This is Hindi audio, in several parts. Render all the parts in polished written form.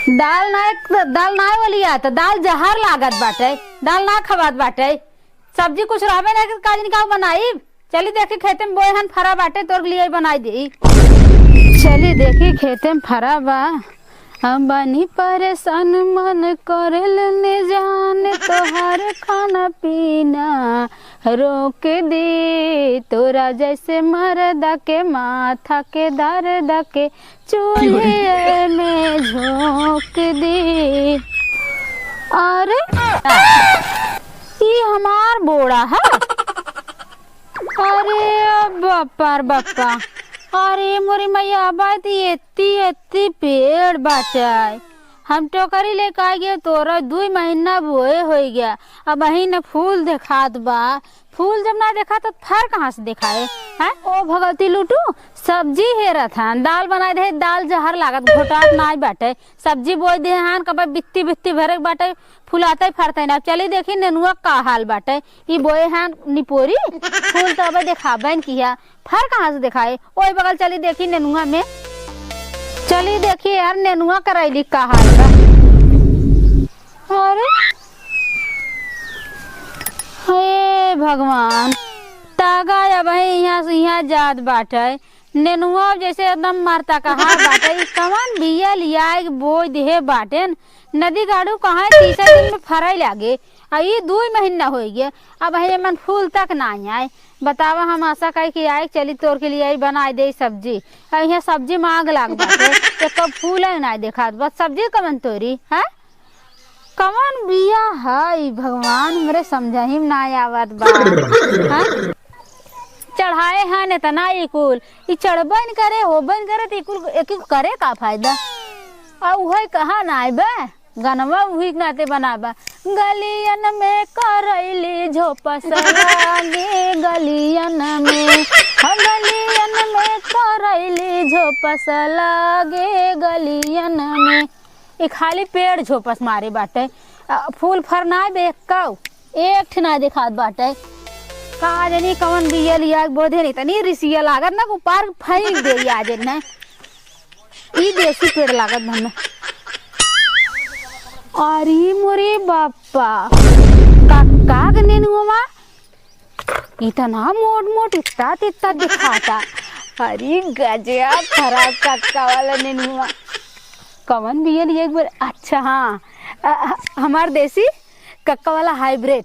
दाल ना वाली तो दाल जहर लागत बाटे, दाल ना खवात बाटे। सब्जी कुछ रहबे नहीं काज निकाल बनाई। चली देखी खेते में बोहन फरा बाटे तोर लिए बनाई दी। चली देखी खेते में फरा बा। हम बनी परेशान मन करल ने जाने तोहर खाना पीना रोक दे तोरा जैसे मर्द के माथा के दर्द के चूल्हे में झोंक दे। अरे ये हमार बोड़ा है। अरे बप्पा अरे मोरी मैया बात एत्ती पेड़ बाटे। हम टोकरी लेके आ गए तोरा 2 महीना बोए हो गया। अब वही न फूल देखात बा। फूल जब ना देखा तो फर कहाँ से दिखाए है। ओ भगवती लूटू सब्जी हेरा था दाल बनाए दे दाल जहर लागत घोटात ना बाटे। सब्जी बोए दे हान कब बित्ती भरे बाटे फुलाते फरते ना। चली देखी नेनुआ का हाल बाटे। ये बोए हान निपोरी फूल तो अब देखाबन किया फर कहाँ से दिखाए। ओए बगल चली देखी नेनुआ में। चली देखी यार नेनुआ करैली का हाल बा। अरे हे भगवान तागा अब यहाँ से यहाँ जात बाटे। नेनुआ जैसे एकदम मरता कहा बाटे। कवन बिया लिया बोई दे बाटे। नदी गाड़ू कहाँ 30 दिन में फराई लागे। ये 2 महीना हो गया। अब है मन फूल तक ना आए। बतावा हम आशा कही कि आए चली तोर के लिए बना दे सब्जी। यहाँ सब्जी मांग लाग बाटे तो कब फूल है ना देखा बस सब्जी कमन तोरी है कमन बिया है। भगवान मेरे समझा ही ना आवत बा। चढ़ाए हैं ने तना कुल ये चढ़बन करे होबन करे तो एक करे का फायदा। और वही कहा ना बे गनवा वही नाते बनाबा। गलियन में करैली झोपस लागे गलियन में करैली झोपस लागे गलियन में। एक खाली पेड़ झोपस मारे बाटे फूल फरना बेकाऊ एक ठना दिखात बाटे। कहा जनी कवन बिया लिया बोधे नहीं तनी रिसिया लागत ना ऊपर फेंक दे आज न। ई देसी पेड़ लागत भन। अरे मोरे बापा काका नेनुआ इतना मोट इतना दिखाता। अरे गजब फरा कक्का वाला नेनुआ कवन बिया लिया एक बार। अच्छा हाँ हमार देसी कक्का वाला हाइब्रिड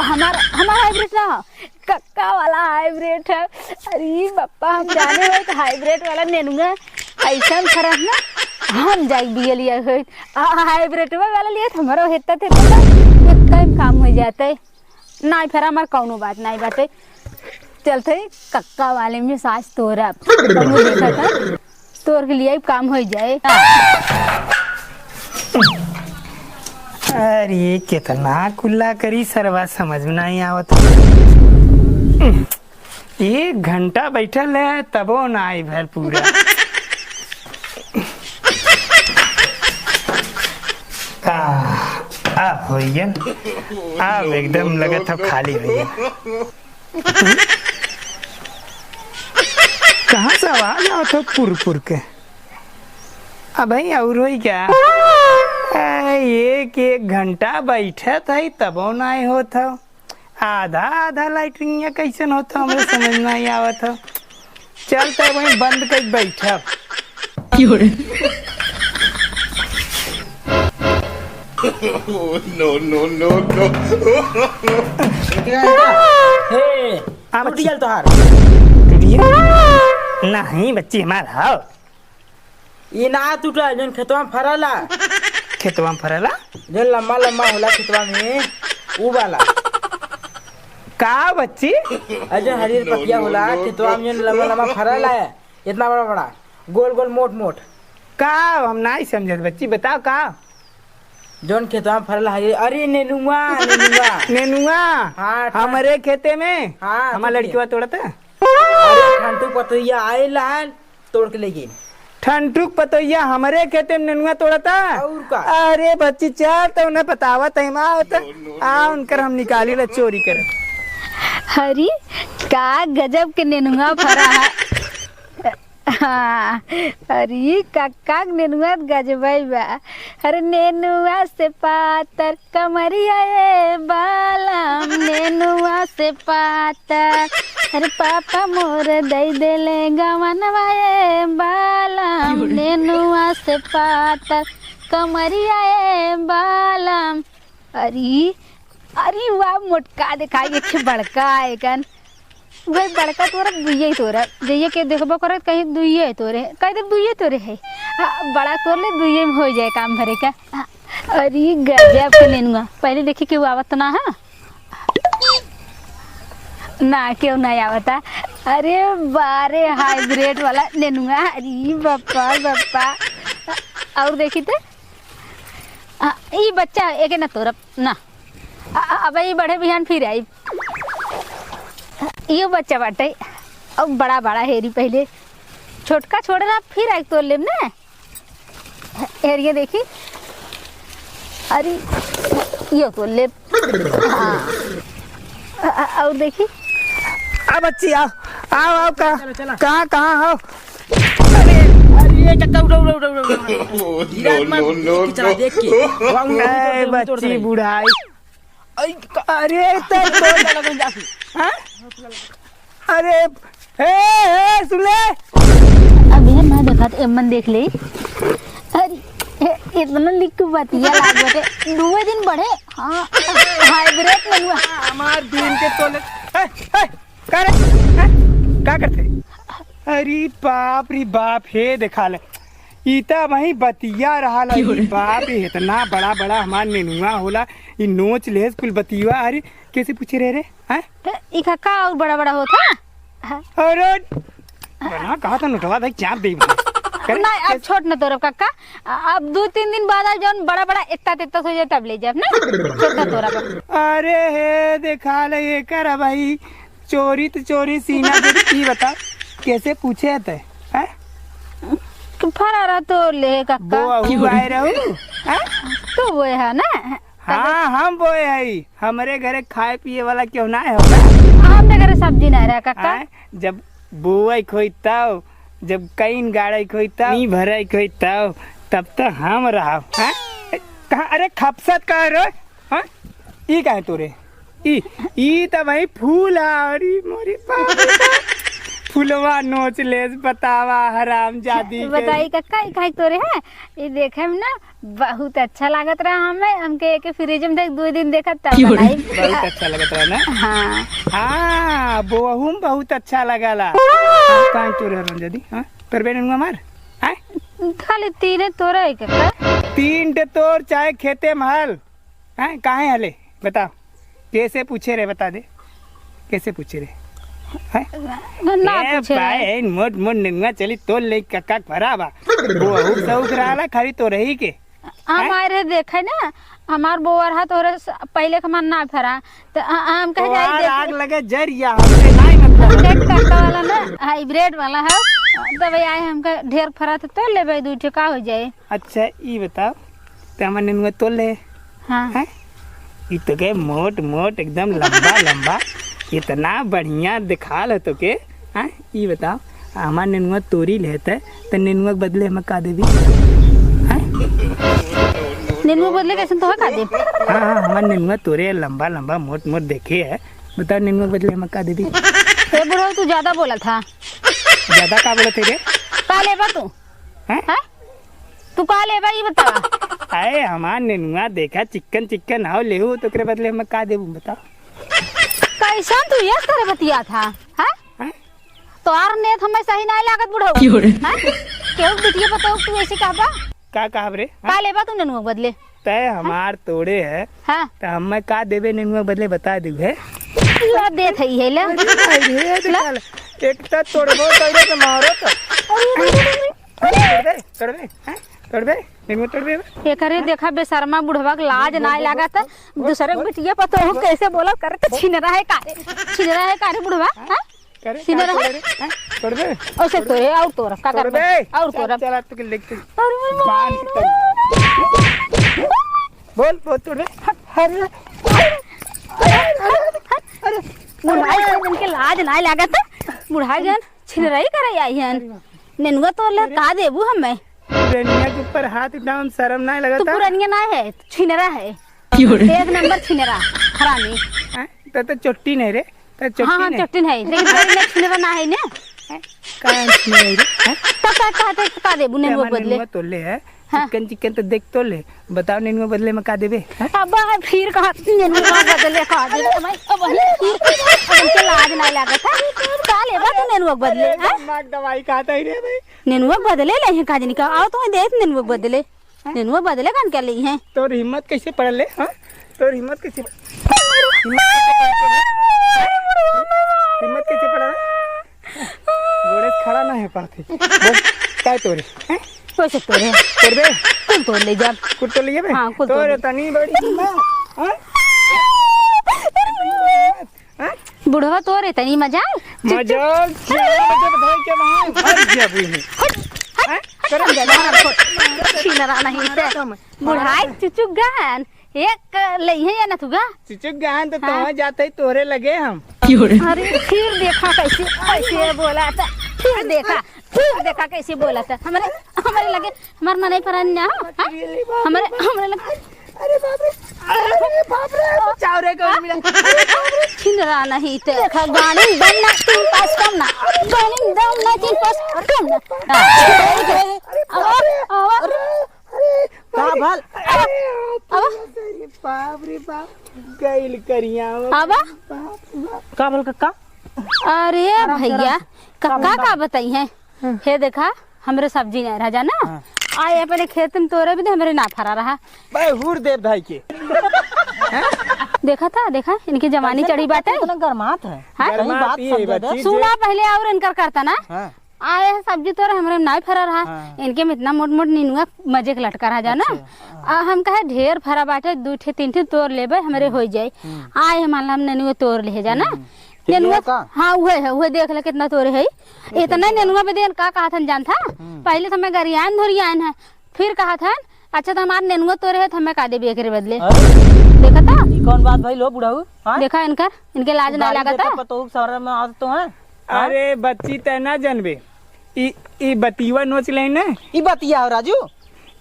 हमार हाइब्रिड ना कक्का वाला हाइब्रिड है। अरे पापा हम जाने हुए तो हाइब्रिड वाला नेनुआ ऐसा फरक ना हम जाए बिया लिया हाइब्रिड वाला लिया हमारा हेता थे काम हो जाते ना फिर हमार कौनो बात नहीं बाटे। चलते कक्का वाले में सास तोरा देखा था तोर के लिए काम हो जाए। अरे कितना कुल्ला करी सरवा समझ में नहीं आवत। 1 घंटा बैठल है तबो ना आई भर पूरा। अब हो गया अब एकदम लगत है खाली हो गया। कहाँ से आवाज आवत हो पुर के। अब भाई और हो क्या 1 घंटा बैठे था तबो नहीं होता। आधा लाइटिंग कैसन होता हमें समझ नहीं आवत हो। चलते वहीं बंद कर बैठा। नो नहीं बच्ची हमारा ये ना टूटा जन खेतवा में फरला खेतवा में फरला जन लम्बा होला खेतवा में ऊ वाला का बच्ची अजय हरियर पतिया होला खेतवा में जन लम्बा फरला है इतना बड़ा गोल मोट का हम नहीं समझे बच्ची बताओ का जोन खेतवा में फरला हरियर। अरे नेनुआ हाँ हमारे खेते में हाँ हमारा लड़किया तोड़ता। अरे ठंडू पतैया आए लाल तोड़ के लेगी ठंडुक पतैया हमारे खेते में नेनुआ तोड़ता। और का अरे बच्ची चल तो उन्हें बतावा तहिमा होता आ उनकर हम निकाली ला चोरी कर। हरी का गजब के नेनुआ फरा है। हाँ, अरे कक्का नेनुआ गजबई बा। अरे नेनुआ से पातर कमरिया ये बालम नेनुआ से पातर। अरे पापा मोर दई देले गवनवा ये बालम नेनुआ से पातर कमरिया ये बालम। अरे अरे वाह मोटका दिखाई एक बड़का आएगन वही बड़का तोरा दुइये तोरा जइए के देखबो करत कहीं दुइये तोरे कहीं तो दुइये तोरे है। बड़ा तोर ले दुइये में हो जाए काम भरे का। अरे गजब के नेनुआ पहले देखी क्यों आवत ना है ना क्यों नहीं आवता। अरे बारे हाइब्रिड वाला नेनुआ। अरे बापा बापा और देखी तो ये बच्चा एक ना तोरब ना अब ये बड़े बिहान फिर आई ये बच्चा बाटे अब बड़ा बड़ा हेरी पहले छोटका छोड़ना फिर आई तोड़ लेम ना हेरिया देखी। अरे ये तोड़ ले और देखी आ बच्ची आओ आओ आओ कहाँ कहाँ हो। अरे चक्का उड़ा उड़ा उड़ा उड़ा नो चला देख के बच्ची बुढ़ाई। अरे अरे हे सुन ले अभी ना देखा तो एमन देख ले। अरे इतना लिख बतिया लागत है दुए दिन बढ़े। हाँ हाइब्रिड नेनुआ हमार दिन के तोले क्या करते। अरे बाप रे बाप हे देखा ले इता वही बतिया रहा बाप रे इतना बड़ा बड़ा हमार नेनुआ होला ई नोच ले कुल बतिया। अरे कैसे पूछे रहे रे हैं ई का और बड़ा बड़ा होता। अरे बना कहा था नोटवा भाई चाप दे ना अब छोड़ न तोरा काका अब 2-3 दिन बाद आ जाओ बड़ा बड़ा इतना हो जाए तब ले जाए ना छोटा तोरा का। अरे हे देखा ले ये कर भाई चोरी तो चोरी सीना की बता कैसे पूछे थे हैं फरारा तो ले काका वो आए रहू तो वो है ना। हाँ हम वो है हमारे घरे खाए पिए वाला क्यों ना है हमने घरे सब्जी नहीं रहा काका। जब बुआई खोईताओ जब कहीं गाड़ी खोईताओ नहीं भराई खोईताओ तब तो हम रहा कहाँ। अरे खपसत कह रहे ई कहे तोरे ई तो भाई फूल है मोरी फुलवा नोच ले बतावा हराम जादी बताई कक्का खाई तोरे है ये देखे में ना बहुत अच्छा लागत रहा हमें हमके एक फ्रिज में देख 2 दिन देखा तब बनाई बहुत अच्छा लगत रहा ना। हाँ हाँ बहुम बहुत अच्छा लगला कहाँ तोरे रंजदी हाँ पर बेन मार हैं खाली 3 तोरे है कक्का 3 तोर चाहे खेते महल हैं काहे हले बताओ कैसे पूछे रे बता दे कैसे पूछे रे ना पूछे मोट मोट नेनुआ चली तो ले कक्का फराबा वो सौख रहा खाली तो रही के हमारे देखे ना हमार बोवर हा तोरे पहले हमार ना फरा तो हम कह जाई आग लगे जरिया हमसे नहीं मतलब कक्का वाला ना हाइब्रिड वाला है तब आए हमका ढेर फरा तो लेबे 2 ठेका हो जाए। अच्छा ई बताओ ते हमर नेनुआ तो ले हां हैं ई तो के मोट मोट एकदम लंबा लंबा इतना बढ़िया दिखा ले तो के हैं ई बताओ हमार नेनुआ तोरी लेते तो नेनुआ के बदले हम का देबी हैं नेनुआ बदले कैसे तो का दे। हां हमार नेनुआ तोरे लंबा लंबा मोट मोट देखे है बताओ नेनुआ के बदले हम का देबी। ए बुढ़ो तू ज्यादा बोला था ज्यादा का बोले थे रे का लेबा तू हैं तू का लेबा ये बता। अरे हमार नेनुआ देखा चिकन चिकन हाउ लेहू तो के बदले हम का देबू बताओ। कैसा तू ये करे बतिया था हैं तोर ने हमें सही नहीं लागत बुढ़ो हैं केहू बिटिया बताओ तू ऐसे कहबा का कहब रे का लेबा तू नेनुआ बदले तय हमार तोड़े है हां तो हम का देबे नेनुआ बदले बता दू है ये दे थई है ले एक त तोड़बो तोड़े तो मारो तो तोड़बे नेनुआ तोड़बे एकरे देखा बेशर्मा बुढ़वा के लाज ना लागत दूसरे के बिटिया पतो हो कैसे बोला करे तो छीन रहा है कारे बुढ़वा हां करे छीन रहा है तोड़बे ओसे तोरे और तोरा का कर और तोरा चला तो के लिख बांध बोल बोल तोड़बे अरे बुढ़ाई के लाज ना लागत बुढ़ाई जन छिन रही करे आई हन नेनुआ तोड़ ले का देबू हमें? पुरनिया के ऊपर हाथ उठाओ शर्म नहीं तू लगता? पुरानिया ना है, छिनरा है, एक नंबर छिनरा हरामी। हैं? तो चोटी नहीं रे, तो चोटी हाँ हाँ नहीं चट्टिन है, लेकिन पुरानिया छिनरा ना है ना। काहे नहीं रे? हैं? तो का कहते का देबू नेनुआ हमारे बदले? नेनुआ तोले है, हाँ। चिकन चिकन तो देख तोले, बताओ नेनुआ बदले में का देबे? हैं? अब फिर कहा नेनुआ बदले का दे मैं अब हमके लाज ना लागत है का लेबा तू नेनुआ बदले? हैं? मार दवाई खाता ही रे भाई। नेनुआ बदले ले हैं काजनी का आओ तो देख नेनुआ बदले, नेनुआ बदले कान क्या ली हैं? तोर हिम्मत कैसे पड़ल ले? हां तोर हिम्मत कैसे पड़ा? घोड़े से खड़ा ना है पाती बोल काय तोरे? हैं? कैसे तोरे तोर बे कुल तोड़ ले जा। कुल तो लिए बे? हाँ, कुल तो तोरे लिए। तनी बड़ी हिम्मत। हां बुढ़वा तोरे तनी मजाल मजाल बधाई के वहां हर गया बुई में। हैं? करम जा छिनरा नहीं से बुढ़ाई चुचुक गान एक लई है या ना तुगा? चिचुक गहन तो तोह जाते ही तोरे लगे हम। अरे फिर देखा कैसे कैसे बोला था, फिर देखा कैसे बोला था। हमारे लगे हमारे मन पर ना हमारे लगे अरे बाप रे बचाओ रे कोई मिला। छिनरा नहीं ते गाड़ी दम ना तीन पास कम ना गाड़ी दम ना तीन पास कम ना का भल बाप रे बाप गइल करिया अब का भल कक्का? अरे भैया कक्का का बताई है हे देखा हमरे सब्जी नहीं रहा जाना आए अपने खेत में तोरे भी तो हमरे ना फरा रहा। भाई हुर देव भाई के देखा इनकी जवानी चढ़ी बात है। इतना गरमात है। हाँ? कहीं बात गरमाती है समझ दे। बच्ची। सुना पहले और इनकर करता ना हां आए है सब्जी तोरे हमरे ना फरा रहा। इनके में इतना मोट मोट नीनुआ मजे के लटका रहा जाना हम कहे ढेर फरा बाटे 2 3 तोड़ लेबे हमरे हो जाए। आए है मान ला हम नेनुआ तोड़ ले जाना नेनुआ हाँ वह देख ले कितना तोरे है इतना नेनुआ पे देन का कहा था जान था पहले तो मैं गरियान धोरियान है फिर कहा था अच्छा तो हमारे नेनुआ तोरे है तो हमें का देबे एकरे बदले। देखा था ई कौन बात भाई लो बुढ़ाऊ? हां देखा इनके लाज ना लगा था। पतो शहर में आत तो है। अरे बच्ची त ना जानबे ई बतीवा नोच ले ना ई बतिया हो राजू।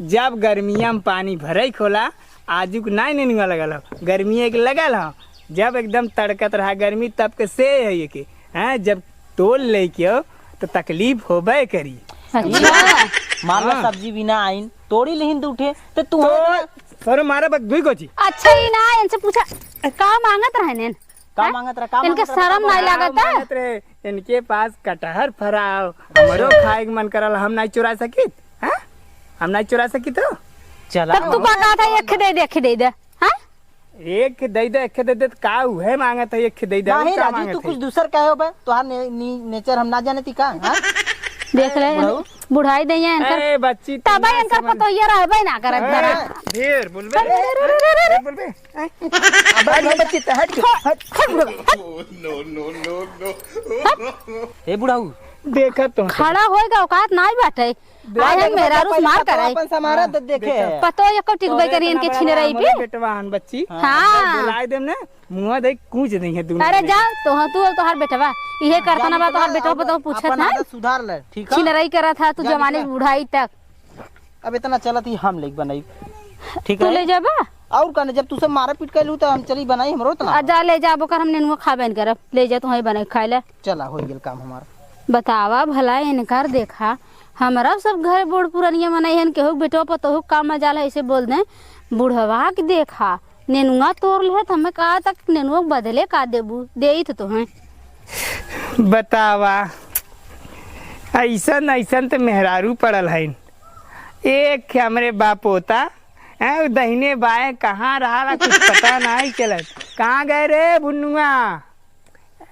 जब गर्मिया में पानी भरे खोला आजू नहीं नेनुआ लगल हो गर्मी एक लगल हो जब एकदम तड़कत रहा गर्मी तब के से है ये के हैं जब तोल ले के तो तकलीफ होबे करी। अच्छा मान लो सब्जी बिना आइन तोड़ी लेहिन उठे तो तू सर मारा बक दुई कोची अच्छा ही ना इनसे पूछा का मांगत रहे ने का मांगत रहा? का इनके शर्म नहीं लागत है। इनके पास कटहर फराओ हमरो खाए के मन करल हम नहीं चुरा सकित हैं हम नहीं चुरा सकित तो चला तब तू का कहा था एक दे दे हां एक दे दे एक दे दे का है मांगत है एक दे दे नहीं का राजू मांगत तू है? कुछ दूसर कहे हो बे तोहार नेचर हम ना जाने ती का? हां देख ले बुढ़ाई दे ए बच्ची तब इनकर पतो ये रहबे ना करत जरा ढेर बोलबे बोलबे अब बच्ची त हट ए बुढ़ाऊ देखा तो खड़ा होएगा औकात नहीं बाटे आए मेरा रुस मार कराई अपन समारा देखे पतो एको टिकबे करी इनके छिने रही पे बेटवान बच्ची हां बुलाए देम ना मुंह देख कूच नहीं है दूर अरे जा तू तोहार बेटवा इहे करता ना बा तोहार बेटवा पतो पूछत ना सुधार ले ठीक है। छिने रही करा था तू जमाने बुढ़ाई तक अब इतना चलत ही हम लेके बनाई ठीक तू है। ले जाबा और कने जब तू सब मारा पीट कैलू तो हम चली बनाई हमरो तना जा ले जाबो कर हम नेनुआ खाबेन करब ले जा तू ही बने खाए ले चला हो गेल काम हमारा। बतावा भला इनकार देखा हमारा सब घर बूढ़ पुरानिया मनाई हन केहू बेटो पतोहू का मजाल है ऐसे बोल दे बुढ़वा के देखा नेनुआ तोड़ ले तो हमें कहा तक नेनुआ बदले का देबू दे तो हैं बतावा ऐसन ऐसन तो मेहरारू पड़ल है एक हमरे बाप होता है दहीने बाएं कहाँ रहा कुछ पता नहीं चलत कहाँ गए रे बुन्नुआ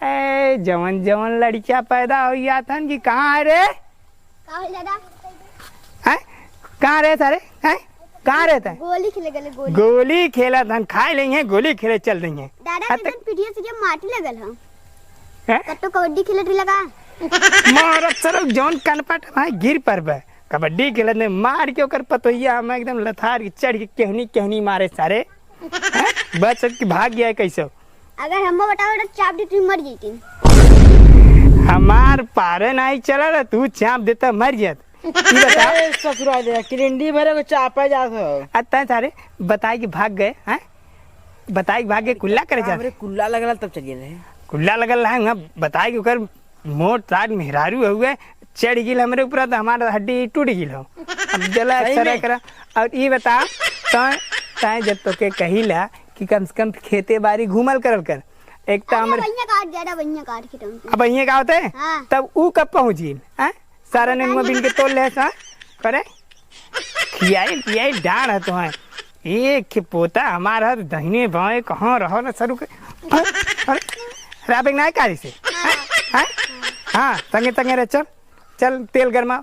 ए जवन जवन लड़कियां पैदा हो गया था कि कहाँ है रे हैं कहाँ रहे सारे हैं कहाँ रहता है गोली खेले गले गोली गोली खेला धन खाए लेंगे गोली खेले चल रही है दादा के जन पीढ़िया से जब माटी लगल हम हैं? कट्टो कबड्डी खेलत रही लगा मारत सर जौन कनपट भाई गिर पर बे कबड्डी खेलत ने मार के ओकर पतोहिया हम एकदम लथार के चढ़ के केहनी केहनी मारे सारे हैं? बच के भाग गया कैसे अगर हमको बताओ तो चाप दी तुम मर जैती हमार पारे नहीं चला ना तू चाप देता मर जात ई बता ए, ससुरा दे किलिंडी भरे को चापा जात हो अत्ता सारे बताए कि भाग गए हैं बताए कि भाग गए कुल्ला करे जा हमरे कुल्ला लगल तब चलिए रहे कुल्ला लगल है वहाँ बताए कि ओकर मोट ताज मेहरारू हुए चढ़ गिल हमरे ऊपर तो हमारा हड्डी टूट गिल हो अब जला सही एक्सरे में? करा और ये बता ताए जब तो के कहिला कि कम से कम खेते बाड़ी घूमल करल कर एक तो हमरे भैया काट ज्यादा भैया काट के तुम अब ये का होते है हाँ। तब ऊ कब पहुँच गिल हैं सारा ने मुँह बिन के तोड़ ले सा करे खियाई पियाई डांड है तुम्हें एक के पोता हमारा दहीने बाएं कहाँ रहो ना सरू के अरे राबिक ना काली से हैं हाँ तंगे तंगे रे चल चल तेल गरमा